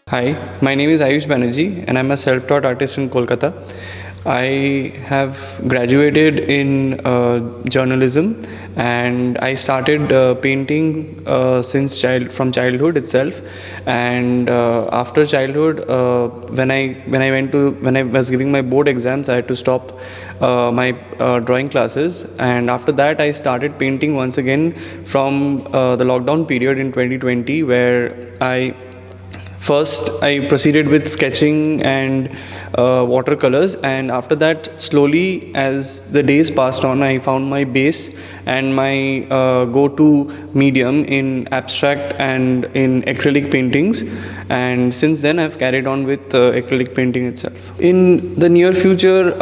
Hi, my name is Ayush Banerjee and I'm a self taught artist in Kolkata. I have graduated in journalism and I started painting from childhood itself. And after childhood, when I was giving my board exams, I had to stop my drawing classes. And after that, I started painting once again from the lockdown period in 2020, where First, I proceeded with sketching and watercolors, and after that, slowly, as the days passed on, I found my base and my go-to medium in abstract and in acrylic paintings. And since then, I've carried on with acrylic painting itself. In the near future,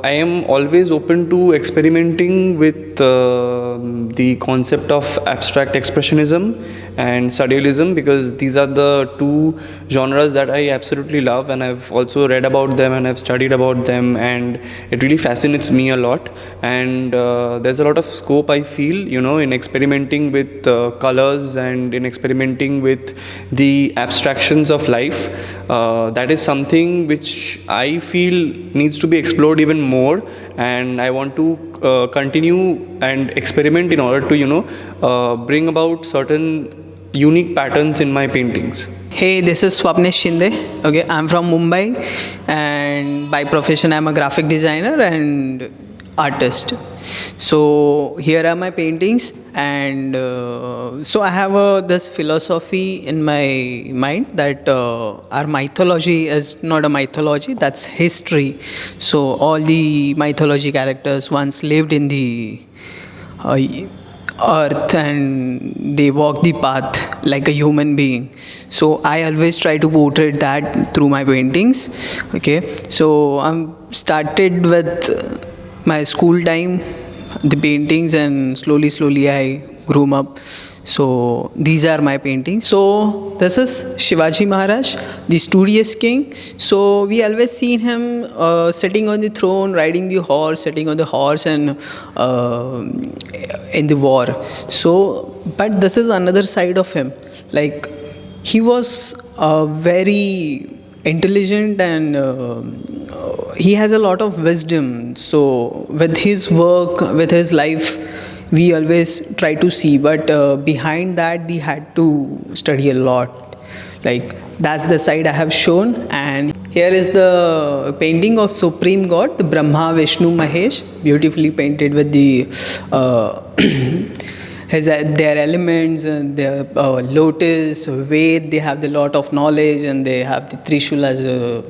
I am always open to experimenting with the concept of abstract expressionism and surrealism, because these are the two genres that I absolutely love, and I've also read about them and I've studied about them, and it really fascinates me a lot. And there's a lot of scope, I feel, in experimenting with colors and in experimenting with the abstractions of life. That is something which I feel needs to be explored even more, and I want to continue and experiment in order to bring about certain unique patterns in my paintings. Hey, this is Swapnesh Shinde. Okay, I'm from Mumbai, and by profession, I'm a graphic designer and artist. So here are my paintings, and so I have this philosophy in my mind that our mythology is not a mythology; that's history. So all the mythology characters once lived in the uh, earth and they walk the path like a human being. So I always try to portray that through my paintings. Okay, so I'm started with my school time, the paintings, and slowly I grew up. So these are my paintings. So this is Shivaji Maharaj, the studious king. So we always seen him sitting on the throne, riding the horse, sitting on the horse, and in the war. So, but this is another side of him. Like he was very intelligent and he has a lot of wisdom. So with his work, with his life, we always try to see, but behind that we had to study a lot. Like that's the side I have shown. And here is the painting of Supreme God, the Brahma, Vishnu, Mahesh, beautifully painted with the their elements and their lotus, Ved. They have the lot of knowledge, and they have the Trishul as a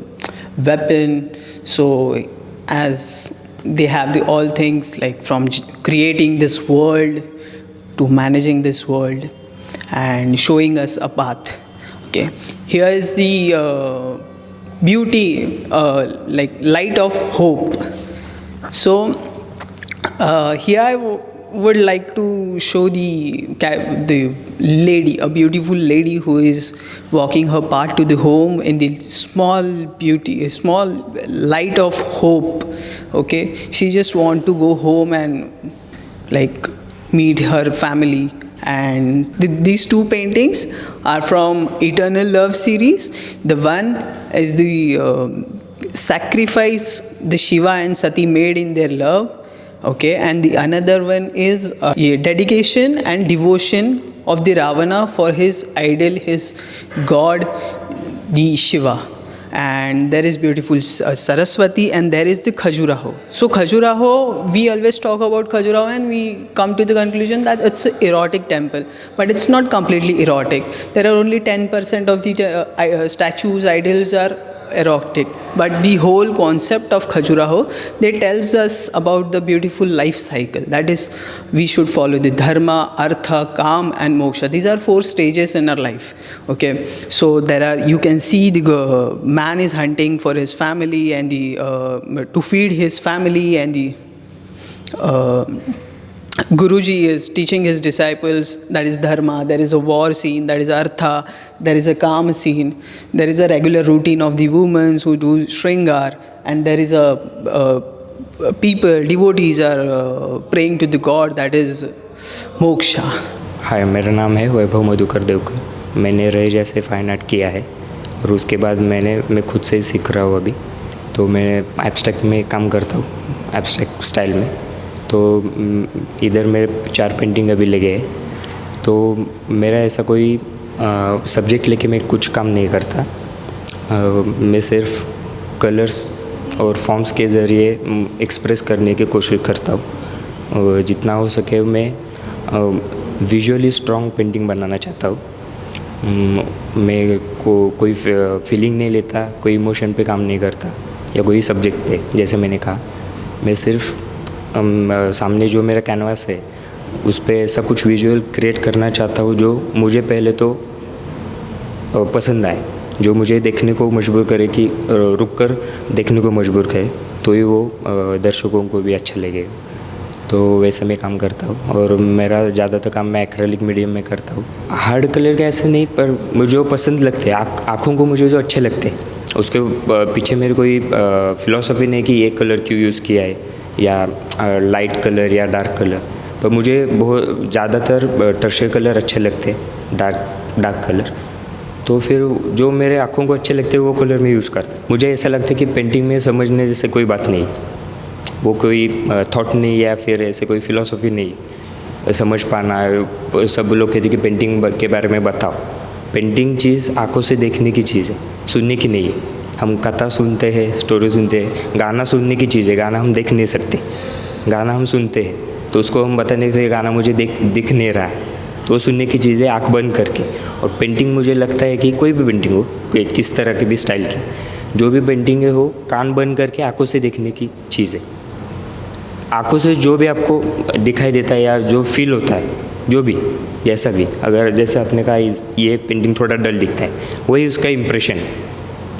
weapon. So as they have the all things, like from creating this world to managing this world and showing us a path. Okay, here is the beauty, like light of hope. So here I would like to show the lady, a beautiful lady who is walking her path to the home in the small beauty, a small light of hope. Okay, she just want to go home and like meet her family. And these two paintings are from Eternal Love series. The one is the sacrifice the Shiva and Sati made in their love. Okay, and the another one is a dedication and devotion of the Ravana for his idol, his god, the Shiva. And there is beautiful Saraswati, and there is the Khajuraho. So Khajuraho, we always talk about Khajuraho and we come to the conclusion that it's an erotic temple, but it's not completely erotic. There are only 10% of the statues, idols are erotic, but the whole concept of Khajuraho, they tells us about the beautiful life cycle. That is, we should follow the dharma, artha, kam, and moksha. These are 4 stages in our life. Okay, so there are, you can see the man is hunting for his family and the to feed his family, and the Guruji is teaching his disciples, that is dharma. There is a war scene, that is artha. There is a calm scene. There is a regular routine of the women who do shringar, and there is a people, devotees are praying to the god, that is moksha. हाय, मेरा नाम है वैभव मधुकर देवकर. मैंने रह जैसे fine art किया है. और उसके बाद मैं खुद से ही सीख रहा हूँ अभी। तो मैं एब्स्ट्रैक्ट में काम करता हूँ, एब्स्ट्रैक्ट स्टाइल में। तो इधर मेरे 4 पेंटिंग अभी लगे हैं। तो मेरा ऐसा कोई सब्जेक्ट लेके मैं कुछ काम नहीं करता। मैं सिर्फ कलर्स और फॉर्म्स के ज़रिए एक्सप्रेस करने की कोशिश करता हूँ। जितना हो सके मैं विजुअली स्ट्रॉन्ग पेंटिंग बनाना चाहता हूँ। मैं कोई फीलिंग नहीं लेता, कोई इमोशन पे काम नहीं करता या कोई सब्जेक्ट पे। जैसे मैंने कहा, मैं सिर्फ सामने जो मेरा कैनवास है उस पे ऐसा कुछ विजुअल क्रिएट करना चाहता हूँ जो मुझे पहले तो पसंद आए, जो मुझे देखने को मजबूर करे कि रुक कर देखने को मजबूर करे, तो ही वो दर्शकों को भी अच्छा लगेगा। तो वैसे मैं काम करता हूँ और मेरा ज़्यादातर काम मैं एक्रेलिक मीडियम में करता हूँ। हार्ड कलर का ऐसे नहीं, पर मुझे जो पसंद लगते हैं, आँखों को मुझे जो अच्छे लगते हैं, उसके पीछे मेरे कोई फ़िलॉसफी नहीं कि ये कलर क्यों यूज़ किया है या लाइट कलर या डार्क कलर। पर मुझे बहुत ज़्यादातर टर्शरी कलर अच्छे लगते हैं, डार्क कलर। तो फिर जो मेरे आँखों को अच्छे लगते हैं वो कलर में यूज़ करता हूँ। मुझे ऐसा लगता है कि पेंटिंग में समझने जैसे कोई बात नहीं, वो कोई थॉट नहीं या फिर ऐसे कोई फ़िलॉसफी नहीं समझ पाना। सब लोग कहते हैं कि पेंटिंग के बारे में बताओ। पेंटिंग चीज़ आँखों से देखने की चीज़ है, सुनने की नहीं है। हम कथा सुनते हैं, स्टोरी सुनते हैं, गाना सुनने की चीज़ है, गाना हम देख नहीं सकते। गाना हम सुनते हैं तो उसको हम बता नहीं सकते गाना मुझे दिख नहीं रहा है, तो वो सुनने की चीज़ है आँख बंद करके। और पेंटिंग मुझे लगता है कि कोई भी पेंटिंग हो, किस तरह की भी स्टाइल की, जो भी पेंटिंग हो, कान बंद करके आँखों से देखने की चीज़ है। आँखों से जो भी आपको दिखाई देता है या जो फील होता है, जो भी जैसा भी, अगर जैसे आपने कहा ये पेंटिंग थोड़ा डल दिखता है, वही उसका इम्प्रेशन है।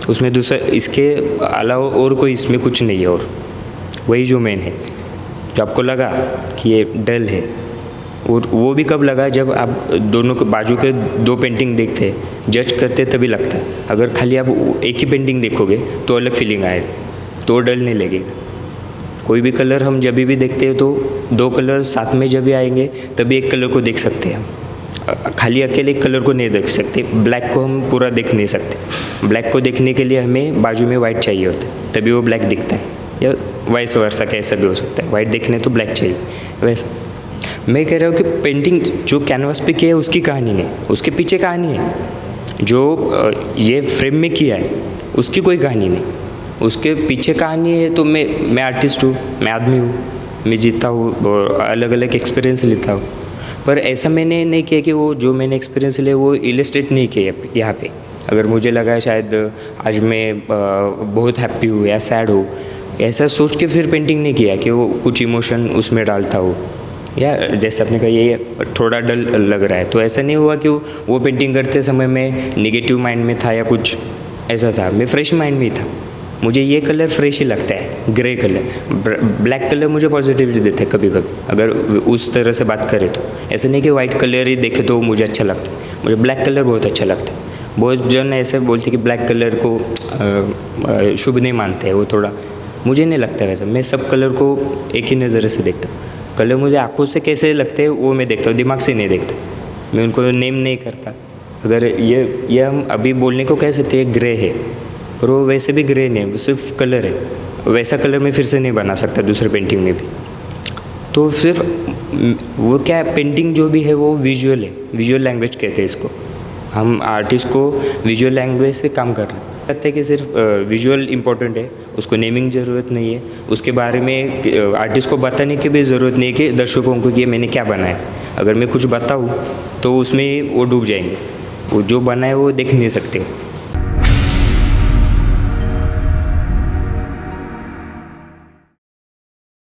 उसमें दूसरा इसके अलावा और कोई इसमें कुछ नहीं है। और वही जो मेन है, जो आपको लगा कि ये डल है, और वो भी कब लगा जब आप दोनों के बाजू के 2 पेंटिंग देखते, जज करते, तभी लगता है। अगर खाली आप एक ही पेंटिंग देखोगे तो अलग फीलिंग आएगा, तो डल नहीं लगेगा। कोई भी कलर हम जब भी देखते हैं तो 2 कलर साथ में जब भी आएंगे तभी एक कलर को देख सकते हैं हम। खाली अकेले एक कलर को नहीं देख सकते। ब्लैक को हम पूरा देख नहीं सकते। ब्लैक को देखने के लिए हमें बाजू में वाइट चाहिए होता है, तभी वो ब्लैक दिखता है, या वाइस वर्सा कैसा भी हो सकता है। वाइट देखने तो ब्लैक चाहिए। वैसा मैं कह रहा हूँ कि पेंटिंग जो कैनवास पे किया है उसकी कहानी नहीं, उसके पीछे कहानी है। जो ये फ्रेम में किया है उसकी कोई कहानी नहीं, उसके पीछे कहानी है। तो मैं आर्टिस्ट हूँ, मैं आदमी हूँ, मैं जीता हूँ और अलग अलग एक्सपीरियंस लेता हूँ। पर ऐसा मैंने नहीं किया कि वो जो मैंने एक्सपीरियंस लिया वो इलस्ट्रेट नहीं किया यहाँ पे। अगर मुझे लगा शायद आज मैं बहुत हैप्पी हूँ या सैड हूँ, ऐसा सोच के फिर पेंटिंग नहीं किया कि वो कुछ इमोशन उसमें डालता हो। या जैसे आपने कहा ये थोड़ा डल लग रहा है, तो ऐसा नहीं हुआ कि वो पेंटिंग करते समय मैं नेगेटिव माइंड में था या कुछ ऐसा था। मैं फ्रेश माइंड में ही था। मुझे ये कलर फ्रेश ही लगता है, ग्रे कलर। ब्लैक कलर मुझे पॉजिटिविटी देता है कभी कभी, अगर उस तरह से बात करें तो। ऐसा नहीं कि वाइट कलर ही देखे तो मुझे अच्छा लगता है, मुझे ब्लैक कलर बहुत अच्छा लगता है। बहुत जन ऐसे बोलते हैं कि ब्लैक कलर को शुभ नहीं मानते हैं, वो थोड़ा मुझे नहीं लगता वैसा। मैं सब कलर को एक ही नज़र से देखता हूँ। कलर मुझे आँखों से कैसे लगते हैं वो मैं देखता हूँ, दिमाग से नहीं देखता। मैं उनको नेम नहीं करता। अगर ये हम अभी बोलने को कह सकते हैं ग्रे है, पर वो वैसे भी ग्रे नहीं है, वो सिर्फ कलर है। वैसा कलर मैं फिर से नहीं बना सकता दूसरे पेंटिंग में भी। तो सिर्फ वो क्या है, पेंटिंग जो भी है वो विजुअल है, विजुअल लैंग्वेज कहते हैं इसको। हम आर्टिस्ट को विजुअल लैंग्वेज से काम कर रहे हैं। लगता है कि सिर्फ विजुअल इम्पोर्टेंट है, उसको नेमिंग ज़रूरत नहीं है, उसके बारे में आर्टिस्ट को बताने की भी ज़रूरत नहीं है कि दर्शकों को कि मैंने क्या बनाया। अगर मैं कुछ बताऊँ तो उसमें वो डूब जाएंगे, वो जो बनाए वो देख नहीं सकते।